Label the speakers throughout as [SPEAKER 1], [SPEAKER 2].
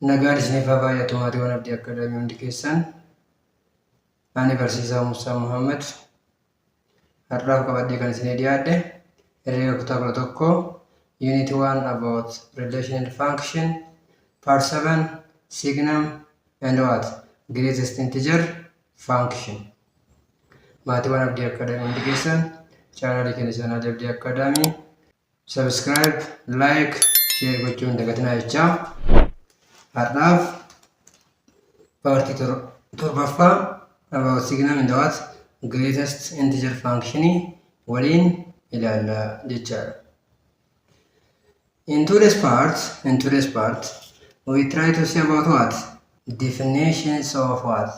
[SPEAKER 1] Nagaan isiniif haa baay'atu maatiiwwan Abdii Akkaadaamii hundi keessan. Ani barsiisaa Muusaa Muhammad har'aaf qabadhee kan isinii dhiyaadhe herreega kutaa 11 Unit 1 about relation and function part 7 signum and what greatest integer function. Maatiiwwan Abdii Akkaadaamii hundi keessan chaanaalii keenya chaanaalii Abdii Akkaadaamii subscribe, like, share gochuun dagatinaa jechaa. Har'aaf paartii torbaffaa about signum and what greatest integer function waliin ilaalla jechaadha. In today's part we try to see about what definitions of what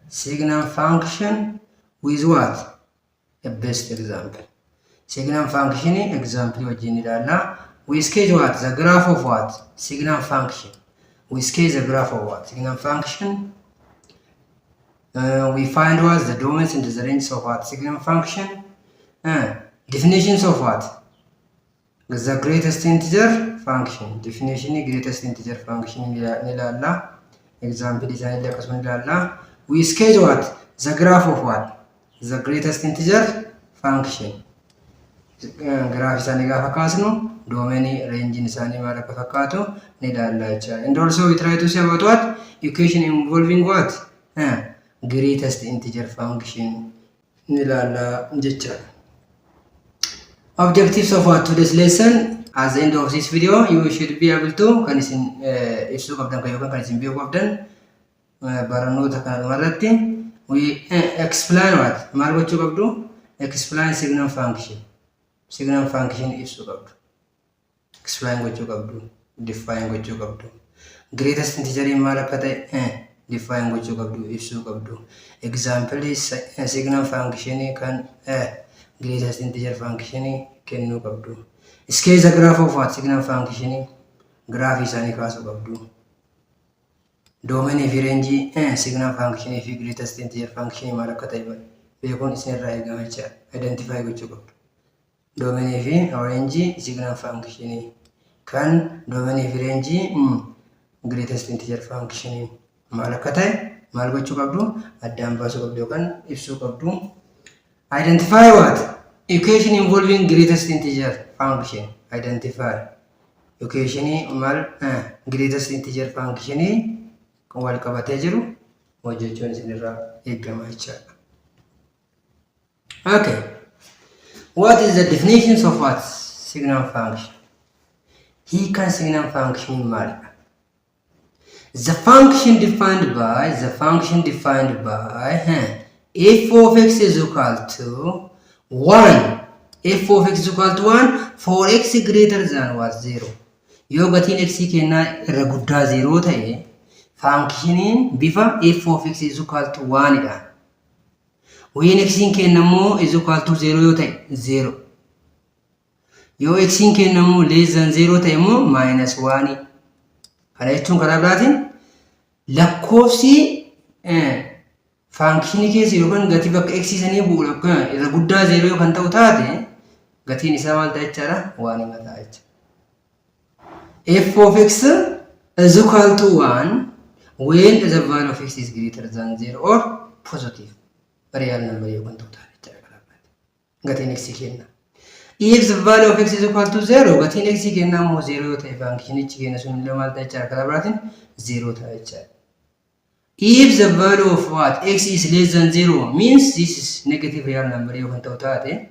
[SPEAKER 1] signum function with what a best example. Signum function example wajjin ilaalla. We sketch what the graph of what signum function. We sketch the graph of what signum function. We find what the domains and the ranges of what signum function. Definitions of what the greatest integer function. Definition greatest integer function nilalla. Example design akkasuma nilalla. We sketch what the graph of what the greatest integer function. Graph isaanii gaafa kaasnu domain range isaanii maal akka fakkaatu ni ilaalla jechuudha. And also we try to see about what equation involving what greatest integer function ni ilaalla jechuudha. Objectives of what today's lesson. At the end of this video you should be able to kan isin ibsuu qabdan kan isin beekuu qabdan barannoota kana irratti we explain what maal gochuu qabdu explain signum function. Signum function ibsuu qabdu. Explain gochuu qabdu. Define gochuu qabdu. Greatest integer maal akka ta'e define gochuu qabdu, ibsuu qabdu. Example signum function kan greatest integer function kennuu qabdu. Sketch the graph of what signum function graph isaanii kaasuu qabdu. Domain fi range signum function fi greatest integer function maal akka ta'e beekuun isinirraa eegama jechuudha. Identify gochuu qabdu. Domain fi range signum function kan domain fi range greatest integer function maal akka ta'e maal gochuu qabdu addaan baasuu qabdu yookaan ibsuu qabdu. Identify what equation involving greatest integer function. Identify equation maal greatest integer function kan wal qabatee jiru hojjechuun isinirraa eegama jechuudha. Okay. What is the definitions of what signum function? He can signum function maal? The function defined by f of x is equal to 1. F of x is equal to 1 for x greater than what 0. Yoo gatiin x kennaa irra guddaa 0 ta'e functioniin bifa f of x is equal to 1 dha. When x kennamoo is equal to 0 yoo ta'e 0. Yoo x kennamoo less than 0 ta'e immoo minus 1. Kana jechuun karaa biraatiin lakkoofsi function keessa yookaan gatii bakka x sanii bu'u yookaan irra guddaa 0 yoo kan ta'u taate gatiin isaa maal ta'a jechaadha 1 hin ta'a jecha. F of x is equal to 1 when the value of x is greater than 0 or positive. Real number you can total gatin x kenna. If the value of x is equal to 0, gatin x kenna mo 0 ta'e function ichi kenna sun illee maal ta'e kala biratin 0 ta'e jecha. If the value of what x is less than 0 means this is negative real number you can total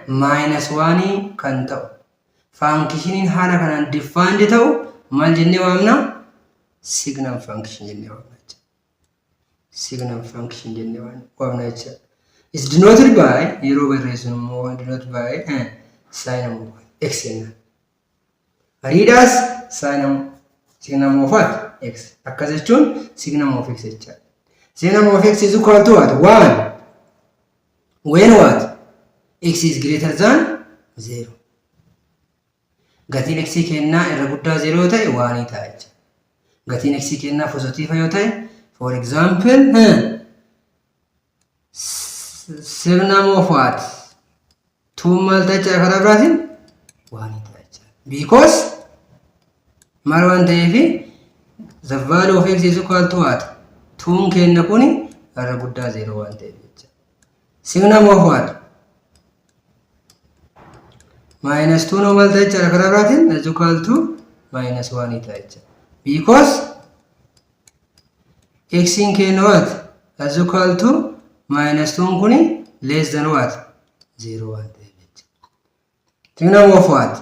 [SPEAKER 1] minus 1 kan ta'u. Functionin hala kanan defined ta'u maal jennee waamna signum function jennee waamna. Signum function jennee waamna jecha. Is denoted by yeroo barreessinu immoo denoted by signum x jenna. Read as signum of what x. Akkas jechuun signum of x jecha. Signum of x is equal to what 1 when what x is greater than 0. Gatiin x kennaa irra guddaa 0 ta'e 1 ta'a jecha. Gatiin x kennaa positive yoo ta'e for example, signum of what 2 maal ta'a kara biraatiin 1 ta'a. Because maal waan ta'eef the value of x is equal to what? 2 kenna kuni irra guddaa 0 waan ta'eef jecha. Signum of what? minus 2 no maal ta'e jecha karaa biraatiin is equal to minus 1 ta'a jecha. Because x in kenna what? Is equal to minus 2 kuni less than what? 0 waan ta'eef jecha. Signum of what?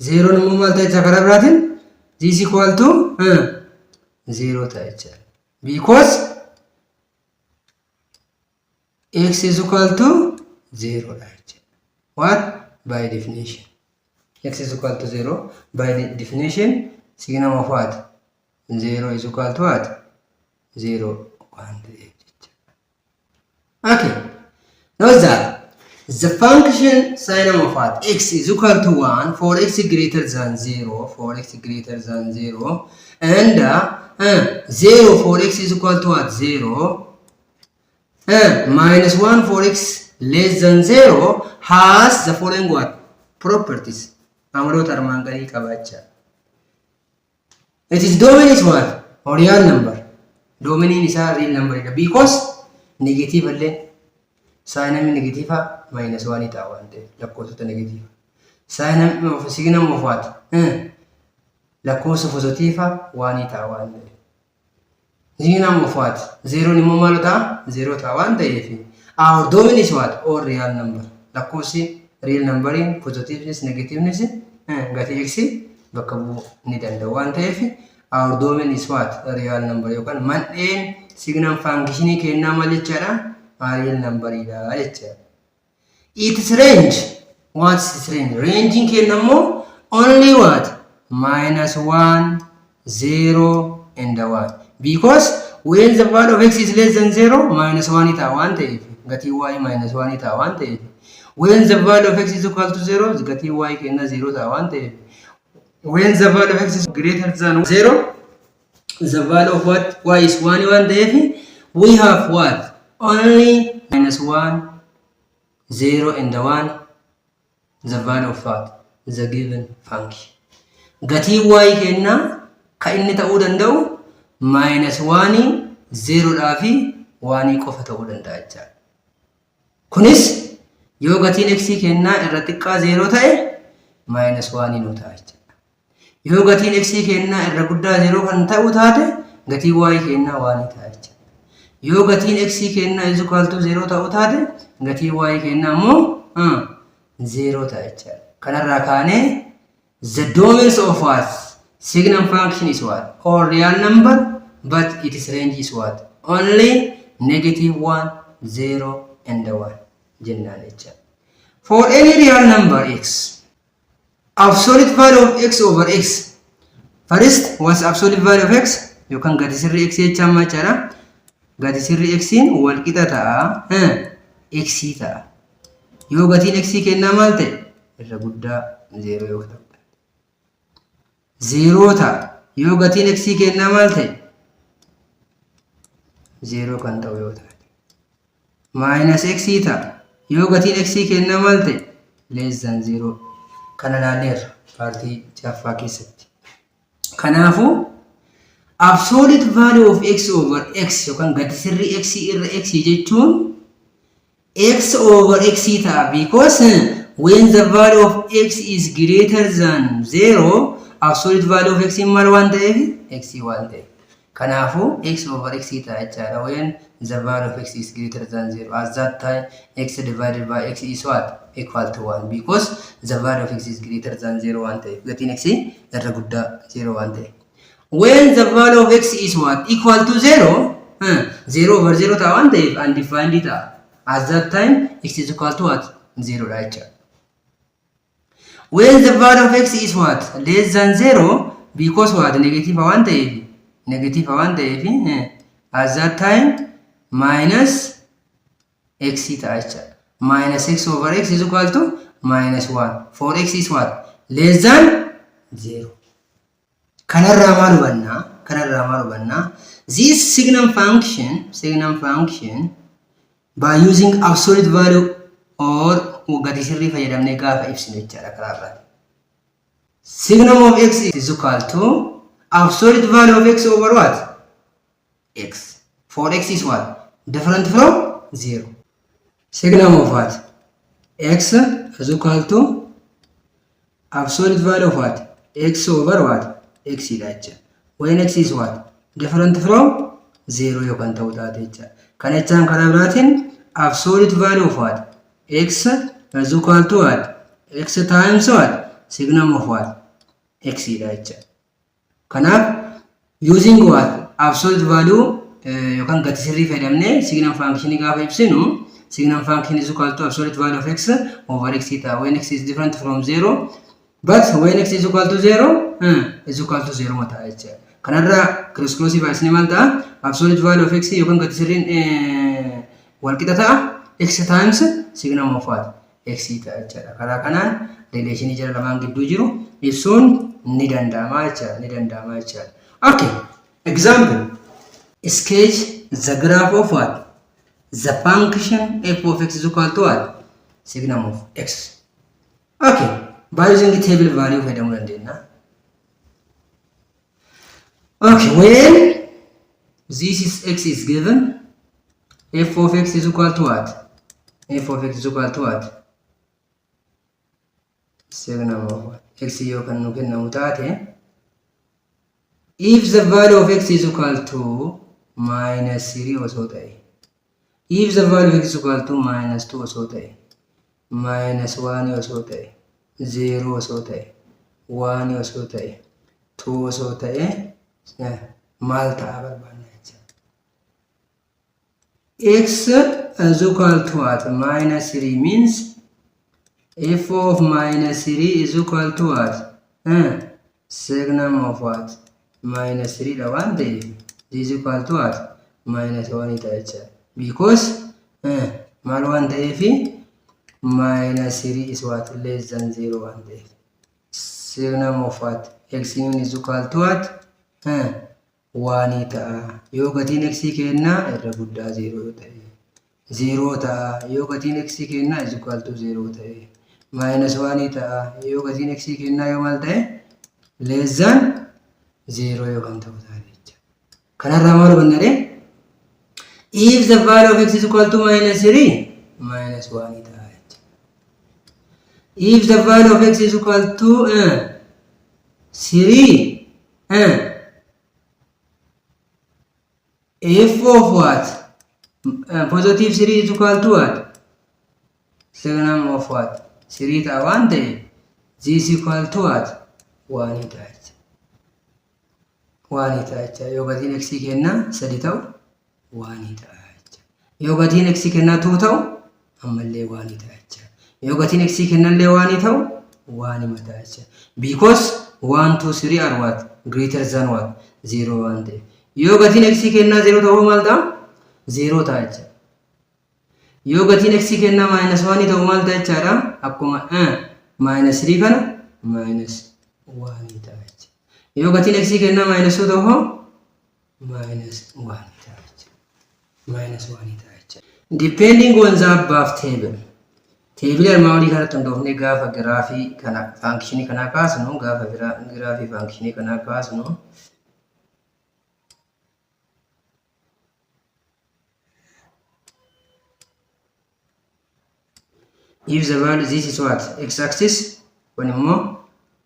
[SPEAKER 1] 0 no maal ta'e jecha karaa biraatiin this is equal to 0 ta'a jecha. Because x is equal to 0 right? What? By definition. X is equal to 0 by definition. Signum of what? 0 is equal to what? 0 1. Okay. Note that the function signum of what? X is equal to 1 for x greater than 0. For x greater than 0 and 0 for x is equal to what? 0 minus 1 for x less than 0 has the following what? Properties. It is domain is what? Or real number. Domain is a real number because negative alone. Sign negative minus 1 ita wante. Lakkoofsota negative. Sign of signum of what? Lakkoofsa positive 1 ita wante. Signum of what? 0 ni mo malo ta 0 ta wante ifi. Our domain is what? Or real number. Lakkoofsi real numbering positiveness negativeness gati x bakka bu'uu ni danda'u waan ta'eef our domain is what? Real number yookaan mandheen signum function kennaa maal jechaadha? Real number dha jechaadha. Its range, what's its range? Ranging kennamoo only what? minus 1 0 and 1 because when the value of x is less than 0 minus 1 ita waan ta'eef gati y minus 1 ita waan ta'eef when the value of x is equal to 0 gati y kenna 0 ita waan ta'eef when the value of x is greater than 0 the value of what? Y is 1 waan ta'eef we have what? Only minus 1 0 and 1 the value of what? The given function. Gati y kenna ka inni ta'uu danda'u minus 1 0 dhaa fi 1 qofa ta'uu danda'a jechuudha. Kunis yoo gatiin x kennaa irra xiqqaa 0 ta'e minus 1 nu ta'a jechuudha. Yoo gatiin x kennaa irra guddaa 0 kan ta'u taate gatiin y kennaa 1 ta'a jechuudha. Yoo gatiin x kennaa is equal to 0 ta'u taate gatiin y kennaa immoo 0 ta'a jechuudha. Kanarraa kaanee the domains of what? Signum function is what? Or real number, but its range is what? Only negative 1, 0, and 1. General nature. For any real number x, absolute value of x over x. First, what's absolute value of x? You can get this x chama chara. Get this x in wal kita ta x ta. You get in x kenna malte. Irra guddaa 0 yoo ta'u. 0 ta. Yoo gatiin x kennaa maal ta'e 0 kan ta'u yoo ta'e minus x ta. Yoo gatiin x kennaa maal ta'e less than 0 kana ilaalleerra paartii jaffaa keessatti. Kanaafuu absolute value of x over x yookaan gadi sirrii x irra x jechuun x over x ta'a because when the value of x is greater than 0 absolute value of x maal waan ta'eef x waan ta'eef. Kanaafuu x over x ta'a jechaadha when the value of x is greater than 0 at that time x divided by x is what? Equal to 1 because the value of x is greater than 0 waan ta'eef gatiin x irra guddaa 0 waan ta'eef. When the value of x is what? Equal to 0 0 over 0 ta'a waan ta'eef undefined ta'a at that time x is equal to what? 0 dha jechaadha. When the value of x is what? Less than 0 because what? Negative one ta'eef at that time minus x ta'a jechaadha. Minus x over x is equal to minus 1 for x is what? Less than 0. Kanarraa maal hubannaa? This signum function by using absolute value or gadi sirrii fayyadamnee gaafa ibsinu jechaadha karaa irratti. Signum of x is equal to absolute value of x over what? X. For x is what? Different from 0. Signum of what? X is equal to absolute value of what? X over what? X is when x is what? Different from 0 you can tell that. Can absolute value of what? X is equal to what? X times what? Signum of what? X is Kanab using what? Absolute value you can get signum function signum function is equal to absolute value of x over x theta when x is different from 0, but when x is equal to 0 is equal to 0 mata jecha kanarra exclusive isni malta absolute value of x you can get wal qixata x times signum of what? X theta jecha kara kanan relation jara lamaan giddu jiru ibsuun ni danda'ama jecha. Okay, example, sketch the graph of what? The function f of x is equal to what? Signum of x. Okay, by using the table value of okay, when this is x is given, f of x is equal to what? F of x is equal to what? Signum of what? X you can look at if the value of x is equal to minus 3 or so day. If the value of x is equal to minus 2 or so day, minus 1 or so day, 0 or so day, 1 or so day, 2 or so day, malta x is equal to what? Minus 3 means f of minus 3 is equal to what? Signum of what? Minus 3 the one day is equal to what? Minus 1 because mal 1 day minus 3 is what? Less than 0 1 day. Signum of what? X is equal to what? 1 ta'a. Yoo gatiin x kenna irra guddaa 0 ta'e. 0 ta'a. Yoo gatiin x kenna is equal to 0 ta'e. Minus 1 ta'a. Yoo gatiin x kenna yoo mal ta'e less than 0 yoo kan ta'u ta'a jecha. Kanarraa maal hubannare? If the value of x is equal to minus 3, minus 1 ta'a jecha. If the value of x is equal to 3, f of what? Positive 3 is equal to what? Signum of what? 3 ta'a 1 ta'e. This is equal to what? 1 ta'a. 1 ta'a. Yoo gatiin x kenna 3 ta'u 1 ta'a. Yoo gatiin x kenna 2 ta'u ammallee 1 ta'a. Yoo gatiin x kenna illee 1 ta'u 1 ta'a. Because 1 2 3 are what? Greater than what? 0 1 ta'e. Yoo gatiin x kenna 0 ta'u maal ta'a? 0 ta'a. Yoo gatiin x kenna minus 1 ta'u maal ta'a jechaadha? Akkuma minus 3 kana minus 1 ta'a. Yoo gatiin x kenna minus 2 ta'u minus 1 ta'a. Minus 1 ta'a. Depending on the above table. Table armaan olii kanatti hundoofnee gaafa giraafii kana function kana kaasnu gaafa giraafii function kana kaasnu if the value this is what? X axis when immoo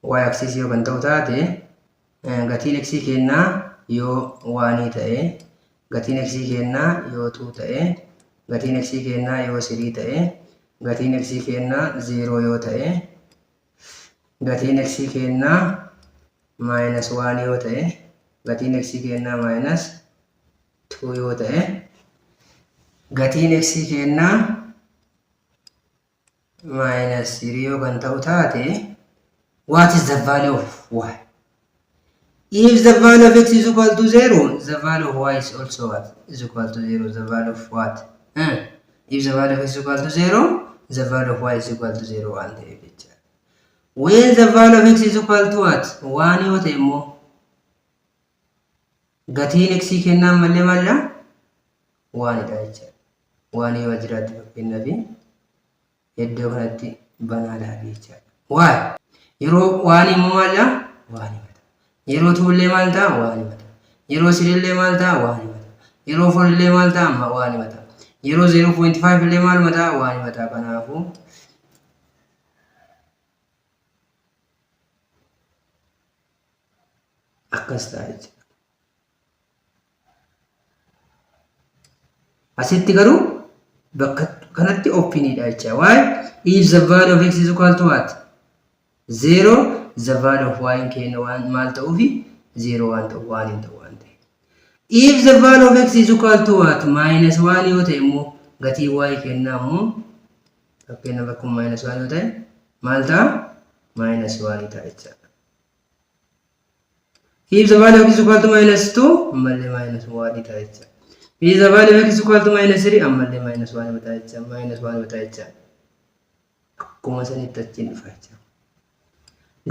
[SPEAKER 1] y axis yoo kan ta'u taate gatiin x kennaa yoo 1 ta'e gatiin x kennaa yoo 2 ta'e gatiin x kennaa yoo 3 ta'e gatiin x kennaa 0 yoo ta'e gatiin x kennaa minus 1 yoo ta'e gatiin x kennaa minus 2 yoo ta'e gatiin x kennaa minus 3 yoo kan ta'u taate what is the value of y? If the value of x is equal to 0, the value of y is also what? Is equal to 0. The value of what? If the value of x is equal to 0, the value of y is equal to 0 1 ta'e jecha. When the value of x is equal to what? 1 yoo ta'e immoo gatiin x kennaa mallee maalidha? 1 dha jecha. 1 yoo jiraatti fakkeenyaaf iddoo kanatti banaadha jecha. Why? yeroo waan immoo maal waan himata yeroo tuullee maal ta'a waan himata yeroo sirillee maal ta'a waan himata yeroo forillee maal ta'a waan himata yeroo 0.5 illee maal mata waan himata kanaafuu akkas ta'a jechuudha. Asitti garuu bakka kanatti oopiniidha jechuudha. Why? If the value of x is equal to what? 0, the value of y kenna waan maal ta'uufi 0 waan ta'u waan hin ta'u waan ta'e. If the value of x is equal to what? Minus 1 yoo ta'e immoo gatii y kenna immoo fakkeenyaaf akkuma minus 1 yoo ta'e maal ta'a? Minus 1 ta'a jechuudha. If the value of x is equal to minus 2, ammallee minus 1 ta'a jechuudha. If the value of x is equal to minus 3, ammallee minus 1 ta'a jechuudha. Minus 1 ta'a jechuudha. Akkuma sanitti achiin dhufa jechuudha.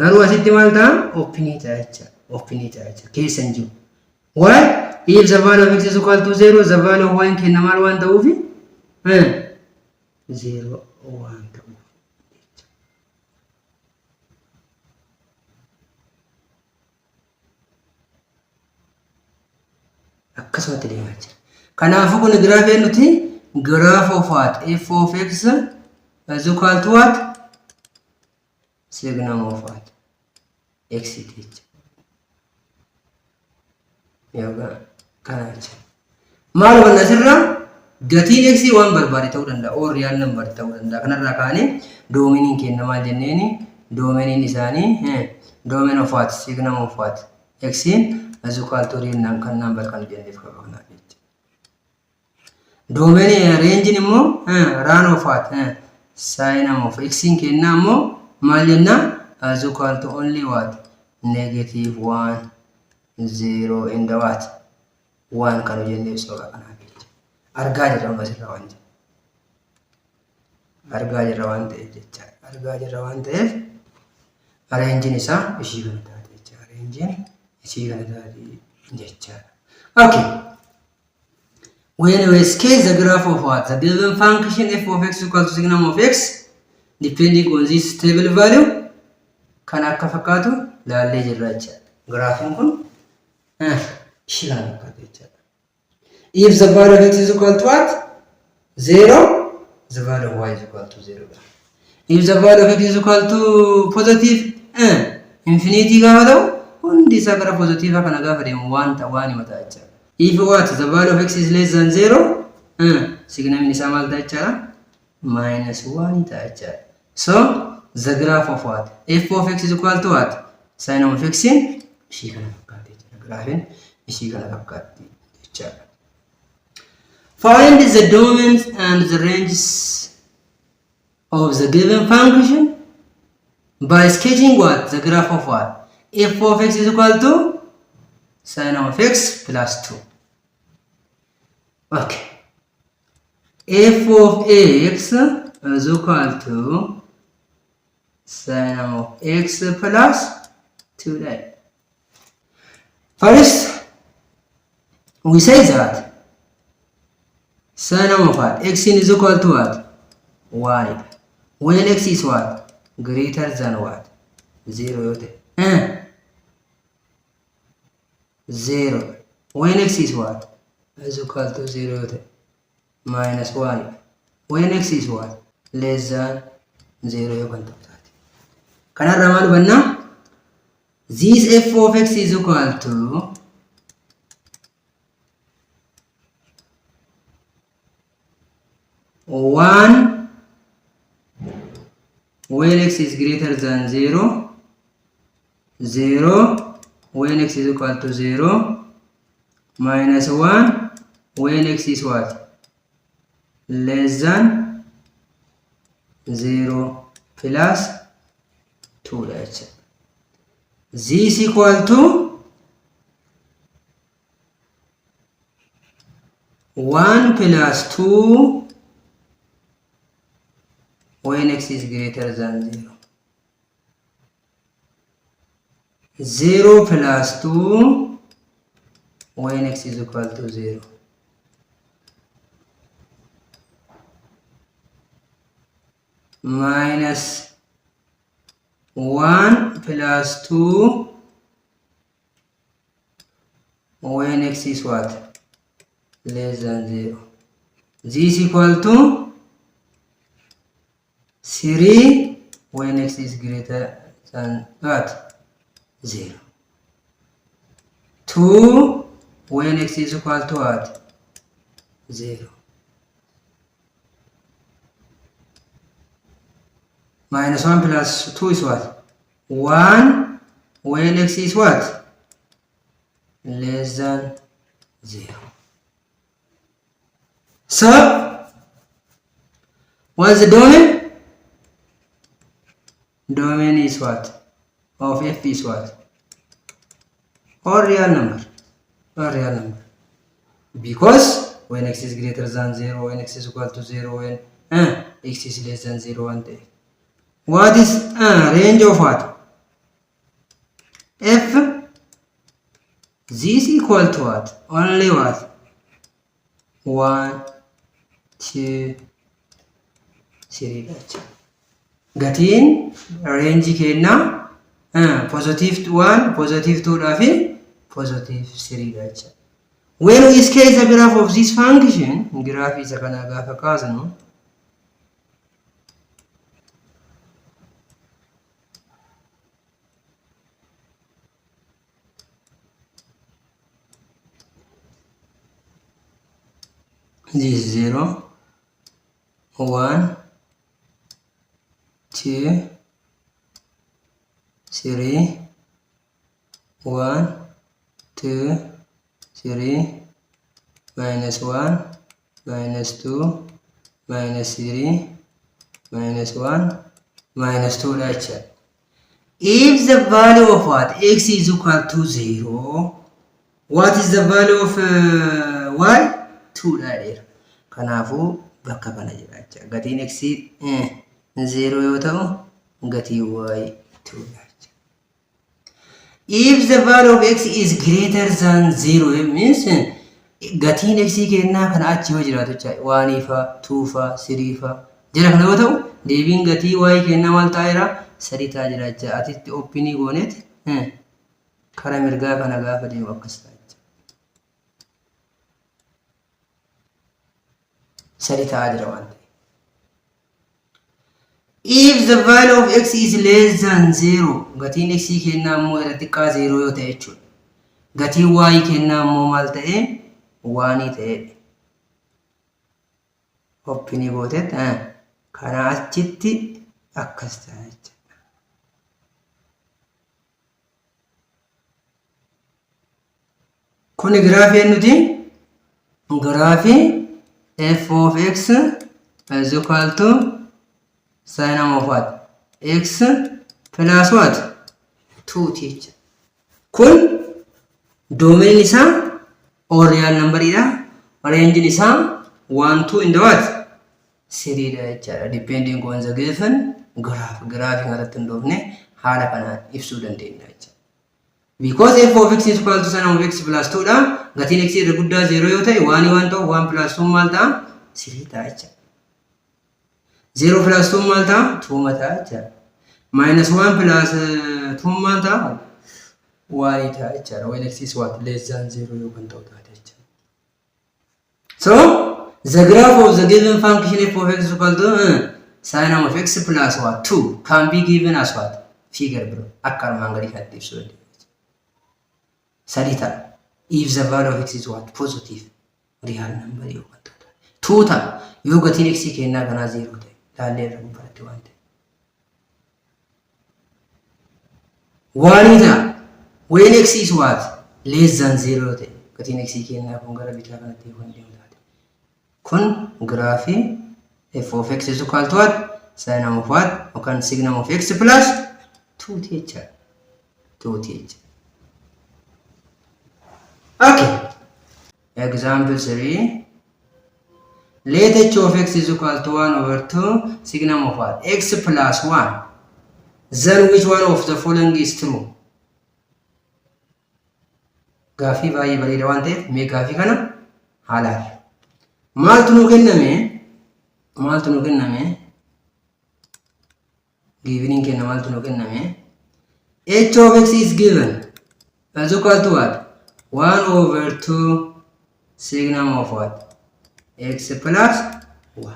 [SPEAKER 1] Garuu asitti maal ta'a? Oopinii ta'a jechuudha. Oopinii ta'a jechuudha. Keessa hin jiru. Why? If the value of x is equal to 0, the value of y kenna maal waan ta'uufi? 0 waan ta'uuf. Akkasumatti deemaa jira. Kanaafuu kun giraafii nuti graph of what? F of x is equal to what? Signum of what? X jechuudha. Yookaan kana jechuudha. Maal wanna asirraa gatiin x waan barbaade ta'uu danda'a. Or real number ta'uu danda'a. Kanarraa kaanee doomeniin kenna maal jenneeni? Doomeniin isaanii domain of what? Signum of what? X is equal to real number kan jenneef qabna jechuudha. Domain range immoo run of what? Signum of x kenna immoo maal jenna? Is equal to only what? Negative 1 0 in the what? 1 kan jenneef soora kana jechuudha. Argaa jirra masirra waan jedhu. Argaa jirra waan ta'eef jechuudha. Argaa jirra waan ta'eef range isaa ishii kana taate jechuudha. Range ishii kana taate jechuudha. Okay. When we sketch the graph of what? The given function f of x equal to signum of x depending on this stable value kan akka fakkaatu laallee jirra jechuudha. Graafiin kun ishii kana fakkaatu jechuudha. If the value of x is equal to what? 0, the value of y is equal to 0. If the value of x is equal to positive infinity gaafa ta'u hundi isaa gara positive kana gaafa deemu waan himata jechuudha. If what? The value of x is less than 0, signamin isaa maal ta'a jechuudha? Minus 1 ta'a jechuudha. So the graph of what? F of x is equal to what? Sin of x ishii kana fakkaate jechuudha. Graafiin ishii kana fakkaate jechuudha. Find the domains and the ranges of the given function by sketching what? The graph of what? F of x is equal to sin of x plus 2. Okay. F of x is equal to sin of x plus 2. Right? First, we say that sin of what? X is equal to what? 1. When x is what? Greater than what? 0. 0. When x is what? Is equal to 0. Minus 1. When x is what? Less than 0. Kanarraa maal hubanna? This f of x is equal to 1 when x is greater than 0, 0 when x is equal to 0, minus 1 when x is what? Less than 0 plus 2. Z is equal to 1 plus 2 when x is greater than 0. 0 plus 2 when x is equal to 0. Minus 1 plus 2 when x is what? Less than 0. This is equal to 3 when x is greater than what? 0. 2 when x is equal to what? 0. Minus 1 plus 2 is what? 1 when x is what? Less than 0. So, what's the domain? Domain is what? Of f is what? Or real number. Or real number. Because when x is greater than 0, when x is equal to 0, when x is less than 0, and what is range of what? F. This equal to what? Only what? 1, 2, 3. Gatiin range kenna positive 1, positive 2 and positive 3. When we scale the graph of this function, graph is a kana gafa kaasnu. This is 0, 1, 2, 3, 1, 2, 3, minus 1, minus 2, minus 3, minus 1, minus 2 like that. If the value of what? X is equal to 0, what is the value of y? 2 dha. Kanaafuu bakka kana jira. Gatiin x 0 yoo ta'u, gatiin y 2 dha. If the value of x is greater than 0, it means gatiin x kennaa kana achi yoo jiraatu jechuudha. 1 fa, 2 fa, 3 fa jira kana yoo ta'u, deebiin gatii y kennaa maal ta'eera? 3 ta'aa jira jechuudha. Atitti oppinii gooneet kara mirgaa kana gaafa deemu akkas ta'a. 3 ta'aa jira waan ta'eef. If the value of x is less than 0, gatiin x kennaa immoo irra xiqqaa 0 yoo ta'e jechuudha. Gatiin y kennaa immoo maal ta'e? 1 ta'e. Oppinii gooteet kana achitti akkas ta'a jechuudha. Kuni giraafii nuti giraafii f of x is equal to sin of what? X plus what? 2 teacher. Kun domain isa or real number ida. Range isa 1, 2 in the what? 3 da. Depending on the given graph. Graph irratti hundofne haala kana ibsuu dandeenya. Because f of x is equal to sin of x plus 2 da. Gatiin x irra guddaa 0 yoo ta'e 1 ta'u 1 plus 2 maal ta'a? 3 ta'a. 0 plus 2 maal ta'a? 2 ta'a. Minus 1 plus 2 maal ta'a? 1 ta'a. When x is what? Less than 0 yoo kan ta'u ta'a. So, the graph of the given function f of x is equal to sin of x plus what? 2 can be given as what? Figure bro. Akka armaan gadii kanatti ibsuu dandeenya. 3 ta'a. If the value of x is what? Positive. Real number yoo kan ta'u. 2 ta'a. Yoo gatiin x kennaa kanaa 0 ta'e. Laallee irra gubbaatti waan ta'e. 1 ta'a. When x is what? Less than 0 ta'e. Gatiin x kennaa kun gara bitaa kanatti yoo deemu taate. Kun graafii f of x is equal to what? Sin of what? Yookaan signum of x plus 2 teacher. 2 teacher. Okay. Example 3. Let h of x is equal to 1 over 2 signum of what? X plus 1. Then which one of the following is true? Gaafii baay'ee bareeda waan ta'eef mee gaafii kana haalaaf. Maaltu nu kenname? given kenna maltu no kenname h of x is given as equal to what 1 over 2 signum of what x plus 1.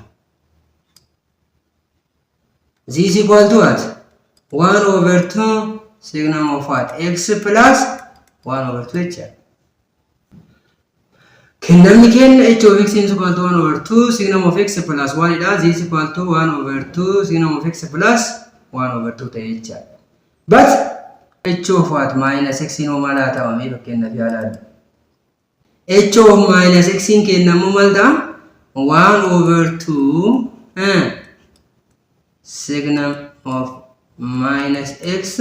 [SPEAKER 1] This is equal to what 1 over 2 signum of what x plus 1 over 2 h. Kennamni kenna h of x is equal to 1 over 2 signum of x plus 1 ida. This is equal to 1 over 2 signum of x plus 1 over 2 ta'e h. But h of what minus x no mala ta'ame bakkenna fi halal. H of minus x in kennamu malda 1 over 2 signum of minus x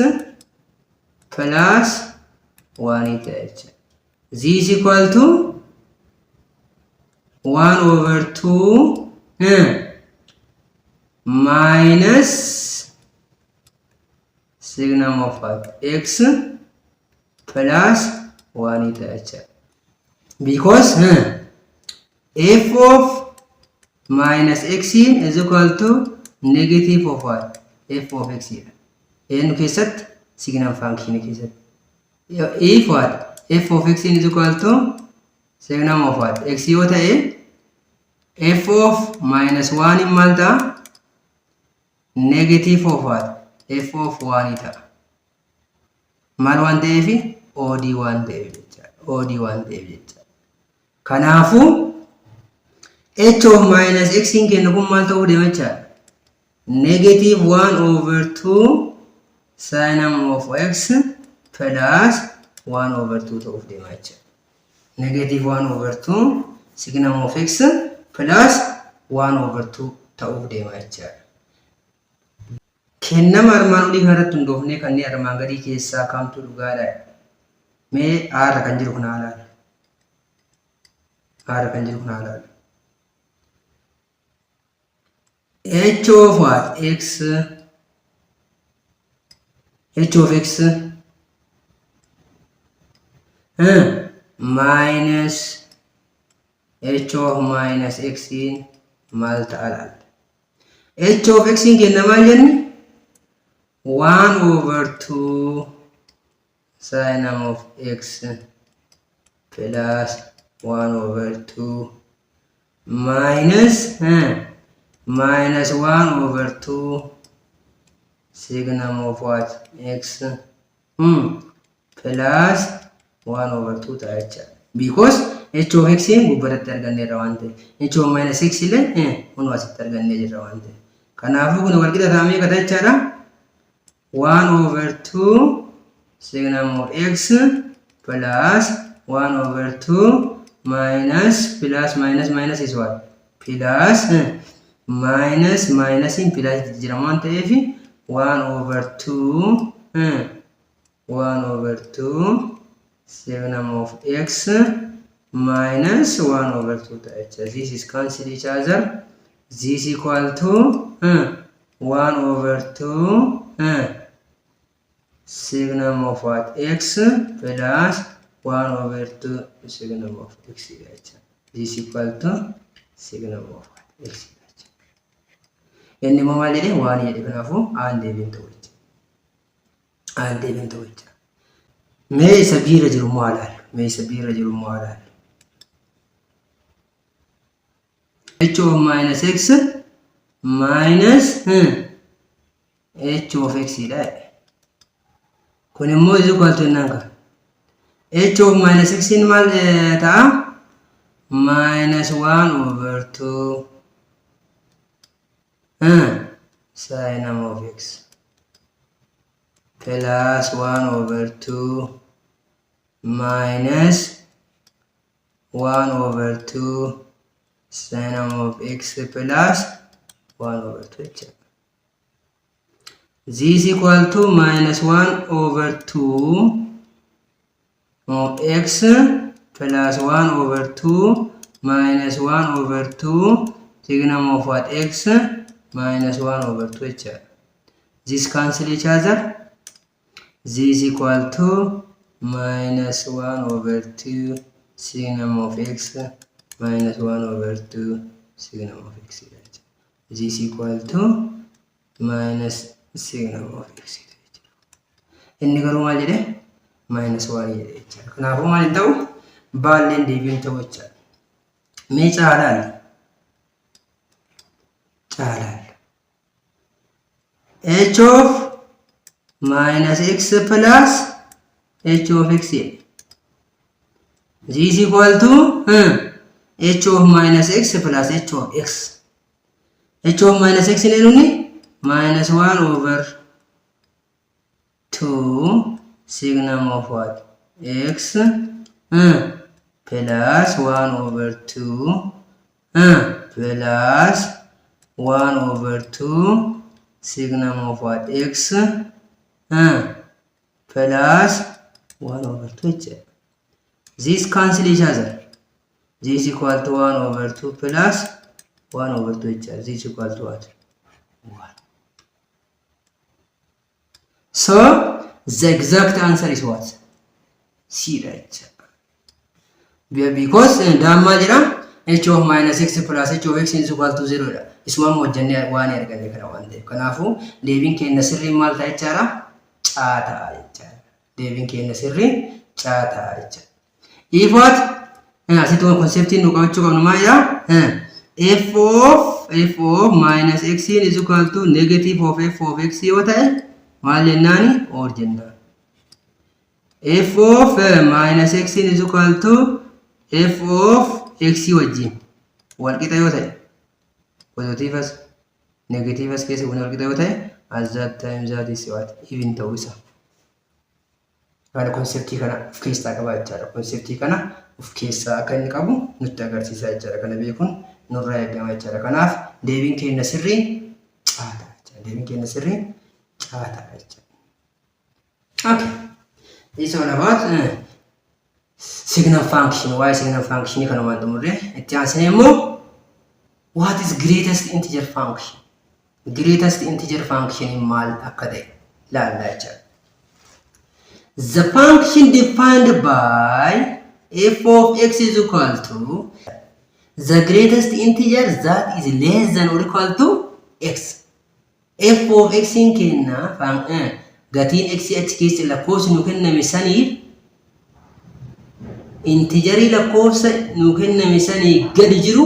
[SPEAKER 1] plus 1 h. Z is equal to 1 over 2 minus signum of what x plus 1 h. Because f of minus x is equal to negative of what f of x here. In kesat signum function kesat if what f of x is equal to signum of what x yota f of minus 1 in malta negative of what f of 1 ita mal 1 devi od 1 devi od 1 devi. Kanafu h of minus x in kenna kun mal ta'uu deemacha negative 1 over 2 sinum of x plus 1 over 2 ta'uu deemacha. Negative 1 over 2 signum of x plus 1 over 2 ta'uu deemacha. Kennama armaan olii kanarratti hundoofnee kanneen armaan gadii keessaa kamtu dhugaadha? Mee r kan jiru kun haalaadha. R kan jiru kun haalaadha. H of what x h of x minus h of minus x in mal ta'ala. H of x in kenna maal jenni 1 over 2 sinum of x plus 1 over 2 minus minus 1 over 2 signum of what x plus 1 over 2 ta'acha. Because h of x in gubbaratti arganneerra waan ta'eef h of minus x illee hunuma asitti argannee jirra waan ta'eef kanaafuu kun wal qixa ta'amee katachaadha 1 over 2 signum of x plus 1 over 2 minus plus minus minus is what plus minus minus in plus jiraman ta'efi 1 over 2 1 over 2 signum of x minus 1 over 2 ta'echa. This is cancel each other. This equal to 1 over 2 signum of what x plus 1 over 2 signum of x ta'echa. This equal to signum of what x ta'echa. Inni mo maal jedhe waan jedhe kanaafuu aan deebiin ta'uudha. Aan deebiin ta'uudha. Mee isa biira jiru moo alaal? Mee isa biira jiru moo alaal? H of minus x minus h of x dha. Kun immoo is equal to nanga h of minus x in maal ta'a minus 1 over 2 sinum of x plus 1 over 2 minus 1 over 2 sinum of x plus 1 over 2. Z is equal to minus 1 over 2 of x plus 1 over 2 minus 1 over 2 signum of what x minus 1 over 2. This cancel each other. Z is equal to minus 1 over 2 signum of x minus 1 over 2 signum of x. This is equal to minus signum of x. Inni garuu maal jedhe minus 1 jedhe jechuudha. Kanaafuu maal ta'u baalleen deebiin ta'u jechuudha. Mee caalaan h of minus x plus h of x is equal to h of minus x plus h of x. H of minus x in minus 1 over 2 signum of what? X plus 1 over 2 plus 1 over 2 signum of what? X plus 1 over 2. These cancel each other. This is equal to 1 over 2 plus 1 over 2 each other. This is equal to what? 1. So the exact answer is what? C, right? Because damma jira h of minus x plus h of x is equal to 0 dha. Isuma hojjannee waan arganne kana waan ta'eef. Kanaafuu deebiin keenya sirrii maal ta'a jechaadha? Caataa jechaadha. Deebiin keenya sirrii caataa jechaadha. If what? Asitti waan konseptiin nu qabachuu qabnu maal jedha? F of minus x is equal to negative of f of x yoo ta'e maal jennaani? Or jennaan. F of minus x is equal to f of x wajjin wal qixa yoo ta'e positiivas negatiivas keessa wal qixa yoo ta'e at that time that is what? Even ta'uu isa. Kana konseptii kana of keessaa qaba jechaadha. Konseptii kana of keessaa akka inni qabu nutti agarsiisa jechaadha. Kana beekuun nurraa eegama jechaadha. Kanaaf deebiin keenya sirrii caataa jechaadha. Deebiin keenya sirrii caataa jechaadha. Okay. It's all about signum function. Why signum function? Kana waan xumurre itti aansine immoo what is greatest integer function? Greatest integer function maal akka ta'e laallaa jechaadha. The function defined by f of x is equal to the greatest integer that is less than or equal to x. F of x in kenna gatiin x achi keessa lakkoofsa nu kenname saniif integerii lakkoofsa nu kenname sanii gadi jiru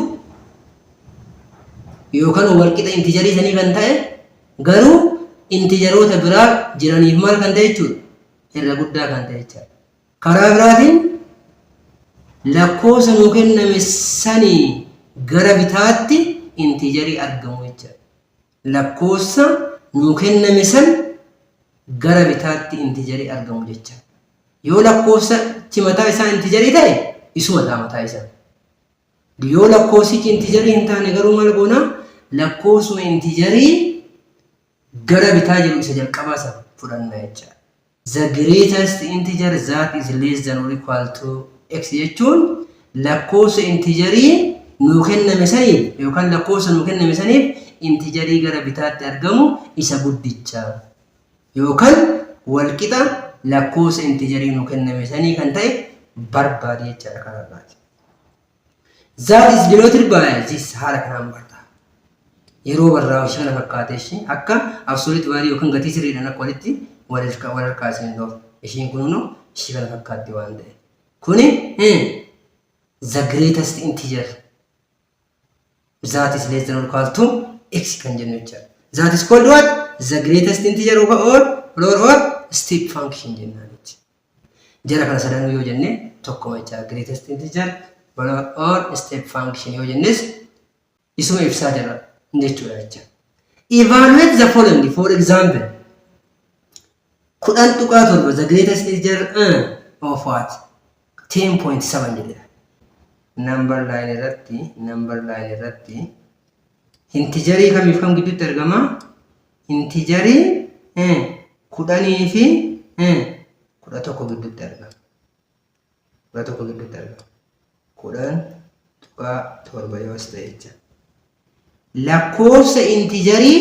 [SPEAKER 1] yookaan wal qixa integerii sanii kan ta'e garuu integeroota biraa jiraniif maal kan ta'e jechuudha? Irra guddaa kan ta'e jechuudha. Karaa biraatiin lakkoofsa nu kenname sanii gara bitaatti integerii argamu jechuudha. Lakkoofsa nu kenname san gara bitaatti integerii argamu jechuudha. Yoo lakkoofsa mataa isaa integerii ta'e isuma mataa isaa. Yoo lakkoofsichi integerii hin taane garuu maal goona? Lakkoofsuma integerii gara bitaa jiru isa jalqabaa sana fudhanna jechuudha. The greatest integer that is less than or equal to x jechuun lakkoofsa integerii nu kenname saniif yookaan lakkoofsa nu kenname saniif integerii gara bitaatti argamu isa guddicha yookaan wal qixa lakkoofsa integerii nu kenname sanii kan ta'e barbaade jechaadha kanarraati. That is denoted by this haala kanaan barta. Yeroo barraa ishee kana fakkaatee ishee akka absolute value yookaan gatii sirriidhaan akka walitti wal harkaa isin dhoof. Isheen kun immoo ishee kana fakkaatti waan ta'e. Kuni the greatest integer that is less than or equal to x kan jennu jechaadha. That is called what? The greatest integer or step function jennaan jechuudha. Jara kana sadanuu yoo jenne tokkuma jechaadha. Greatest integer or step function yoo jennes isuma ibsaa jira jechuudha jechaadha. Evaluate the following. For example, 10.7 the greatest integer of what? 10.7 jedha. Number line irratti integerii kamiif kam gidduutti argama? Integerii 10 fi 11 gidduutti argama. 11 gidduutti argama. 10.7 yoo ta'e jecha. Lakkoofsa integerii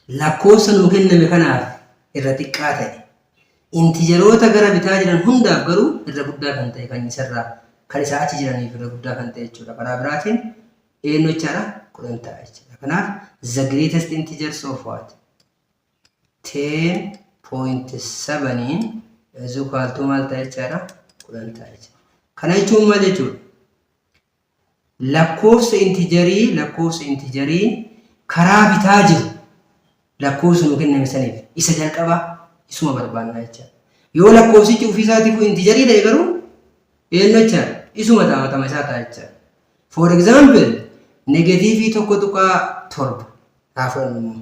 [SPEAKER 1] lakkoofsa nu kenname kanaaf irra xiqqaa ta'e. Integeroota gara bitaa jiran hundaaf garuu irra guddaa kan ta'e kan isarraa kan isaa achi jiraniif irra guddaa kan ta'e jechuudha. Karaa biraatiin eenyu jechaadha? 10 ta'a jechuudha. Kanaaf the greatest integers of what? 10.7 is equal to maal ta'e jechaadha 10 ta'a jechuudha. Kana jechuun maal jechuudha? Lakkoofsa intijarii karaa bitaa jiru lakkoofsa nu kenname saniif isa jalqaba isuma barbaanna jechuudha. Yoo lakkoofsichi ofii isaatiif intijarii ta'e garuu eenyu jechaadha isuma taa'atama isaa ta'a jechaadha. For example negatiivii 1.7 haafadhu.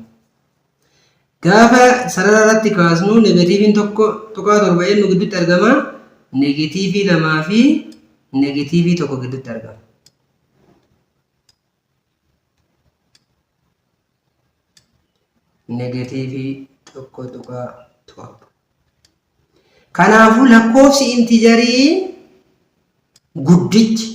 [SPEAKER 1] Gaafa sarara irratti kaasnu negatiiviin 1.7 eenyu gidduutti argama? Negatiivii 2 fi negatiivii 1 gidduutti argama. Negatiivii 1.7. Kanaafuu lakkoofsi intijarii guddichi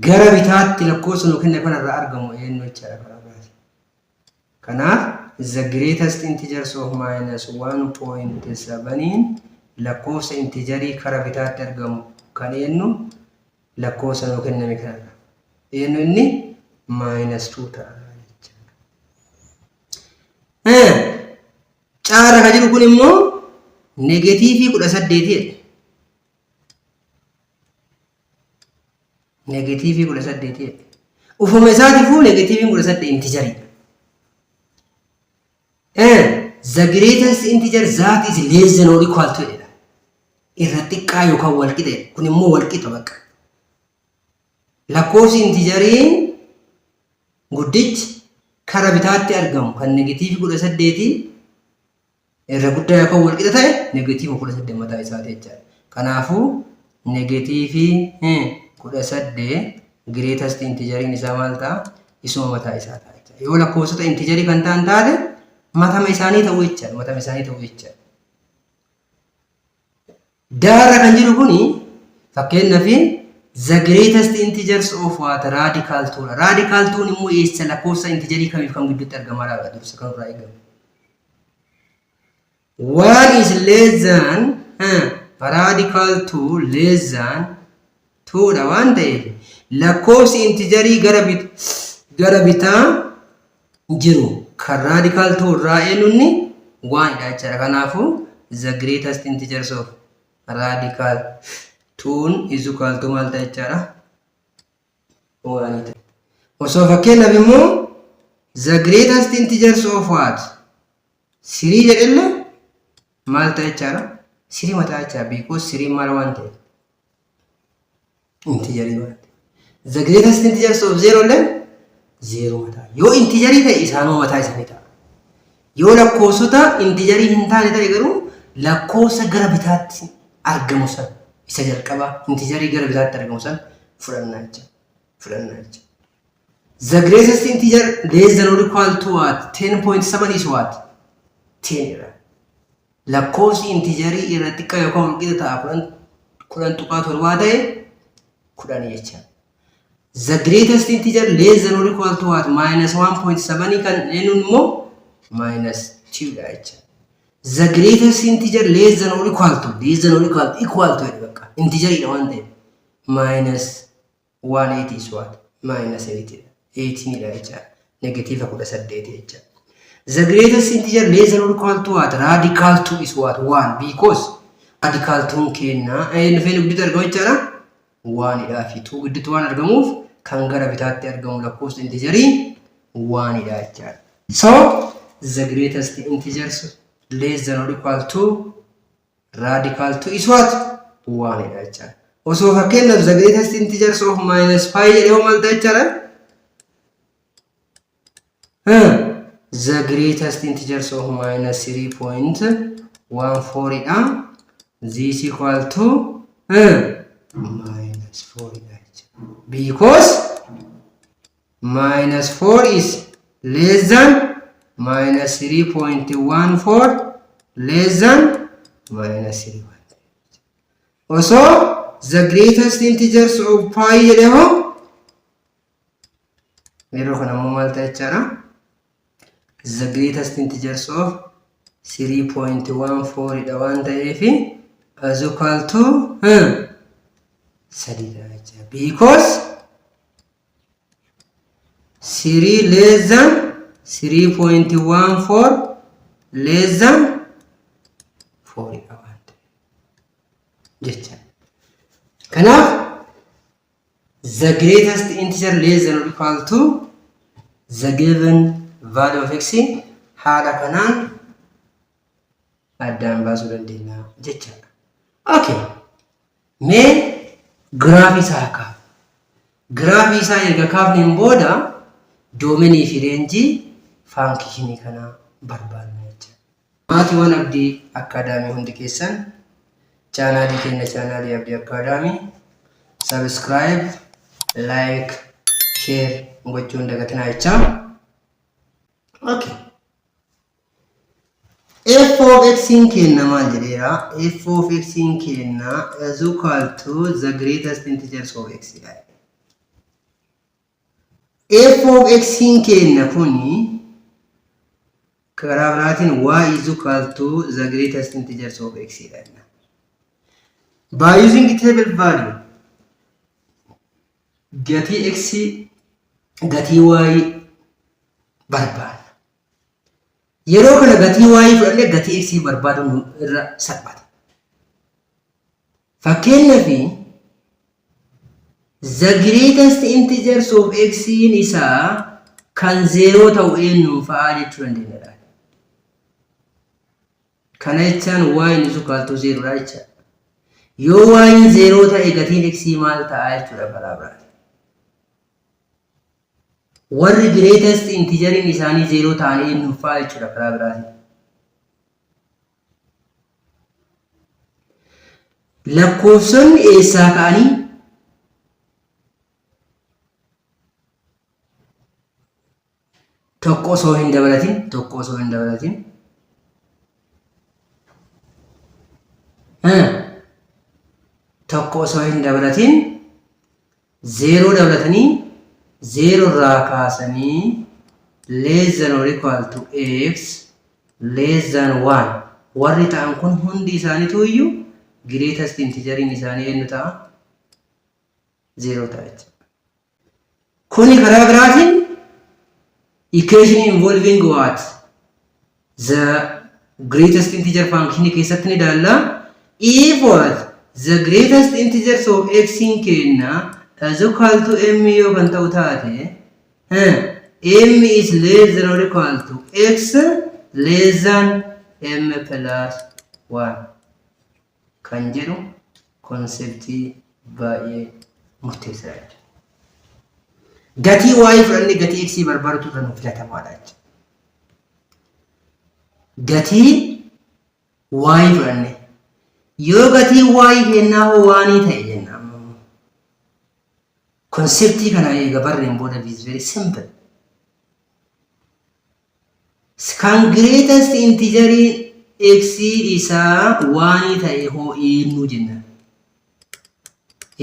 [SPEAKER 1] gara bitaatti lakkoofsa nu kenne kanarraa argamu eenyu jechaadha karaa biraati. Kanaaf the greatest integers of minus 1.7 lakkoofsa intijarii karaa bitaatti argamu kan eenyu lakkoofsa nu kenname kanarra eenyu inni minus 2 ta'a jechaadha. Caara kan jiru kun immoo negatiivii 18 negatiivii 18 ufuma isaatiifuu negatiiviin 18 intijarii. The greatest integer that is less than or equal to jedha. Irra xiqqaa yookaan wal qixa. Kun immoo wal qixa bakka. Lakkoofsi intijariin guddichi karaa bitaatti argamu kan negatiivii 18 irra guddaa yookaan wal qixa ta'e negatiivii 18 mataa isaati jechaadha. Kanaafuu negatiivii 18 greatest integeriin isaa maal ta'a? Isuma mataa isaa ta'a jechaadha. Yoo lakkoofsota integerii kan ta'an taate matama isaanii ta'uu jechaadha. Daara kan jiru kuni fakkeenyaaf the greatest integers of what radical 2. Radical 2 immoo eessa lakkoofsa integerii kamiif kan gidduutti argamaa laata dursa kan irraa eegamu. 1 is less than radical 2 less than 2 dha waan ta'eef lakkoofsi integerii gara bitaa jiru kan radical 2 irraa eenyunni 1 dha jechuudha. Kanaafuu the greatest integers of radical 2 is equal to maal ta'a jechuudha 1. Osoo fakkeenyaaf immoo the greatest integers of what 3 jedhelle maal ta'a jechuudha 3 mataa jechuudha because 3 maal waan ta'eef integerii waan ta'eef. The greatest integers of 0 le 0 mataa. Yoo integerii ta'e isaanoo mataa isaanii ta'a. Yoo lakkoofsota integerii hin taane ta'e garuu lakkoofsa gara bitaatti argamu san isa jalqabaa integerii gara bitaatti argamu san fudhannaa jechuudha. The greatest integer less than or equal to what 10.7 is what 10 irra. Lakkoofsi integerii irra xiqqaa yookaan wal qixa ta'a 10.7 ta'e 10 jechuudha. The greatest integer less than or equal to what minus 1.7 kan eenyuun immoo minus 2 dha jechuudha. The greatest integer less than or equal to bakka integerii dha waan ta'eef minus 180 is what minus 80 18 dha jechuudha. Negative 18 jechuudha. The greatest integer less than or equal to what radical 2 is what 1 because radical 2 kenna eenyu feenu gidduutti argamu jechuudha 1 dha fi 2 gidduutti waan argamuuf kan gara bitaatti argamu lakkoofsa integerii 1 dha jechuudha. So the greatest integers less than or equal to radical 2 is what 1 dha jechuudha. Osoo fakkeenyaaf the greatest integers of minus 5 jedhee maal ta'a jechuudha? The greatest integers of minus 3.14 dha. This equal to minus 4 dha because minus 4 is less than minus 3.14 less than minus 3. Also, the greatest integers of pi jedhamu yeroo kana maal ta'a jechuudha? The greatest integers of 3.14 dha waan ta'eef is equal to 3 dha jechuudha. Because 3 less than 3.14 less than 4 qabaate jecha. Kanaaf the greatest integer less than or equal to the given value of x haala kanaan addaan baasuu dandeenya jecha. Okay. Mee graafii isaa kaaf. Graafii isaa erga kaafneen booda doomenii fi reenjii faankishinii kana barbaadna jecha. Maatiiwwan Abdii Akkaadaamii hundi keessan chaanaalii keenya chaanaalii Abdii Akkaadaamii subscribe, like, share gochuun dagatinaa jecha. Okay. F of x in kenna maal jedheera? F of x in kenna is equal to the greatest integers of x. F of x in kenna kuni karaa biraatiin y is equal to the greatest integers of x. By using table value, gatii x gatii y barbaada. Yeroo kana gatii y fudhannee gatii x barbaaduun irra salphata. Fakkeenyaaf the greatest integers of x isaa kan 0 ta'u eenyu fa'aa jechuu dandeenya. Kana jechaan y is equal to 0 dha jecha. Yoo y 0 ta'e gatiin x maal ta'a jechuudha karaa biraati. Warri greatest integer isaanii 0 ta'anii eenyu fa'aa jechuudha karaa biraati. Lakkoofsonni eessaa ka'anii tokko osoo hin dabalatin zero dabalatanii zero irraa kaasanii less than or equal to x less than 1 warri ta'an kun hundi isaaniitu iyyuu greatest integer isaanii eenyu ta'a? 0 ta'a. Kuni karaa biraatiin equation involving what? The greatest integer function keessatti ni ilaalla. If what? The greatest integers of x in kenna is equal to m yoo kan ta'u taate m is less than or equal to x less than m plus 1 kan jedhu konseptii baay'ee murteessaadha. Gatii y fudhannee gatii x barbaadutu kan filatamaadha. Gatii y fudhannee yoo gatii y kennaa hoo waanii ta'e jenna. Konseptii kana eega barreen booda is very simple. Kan greatest integer x isaa waanii ta'e hoo eenyu jenna.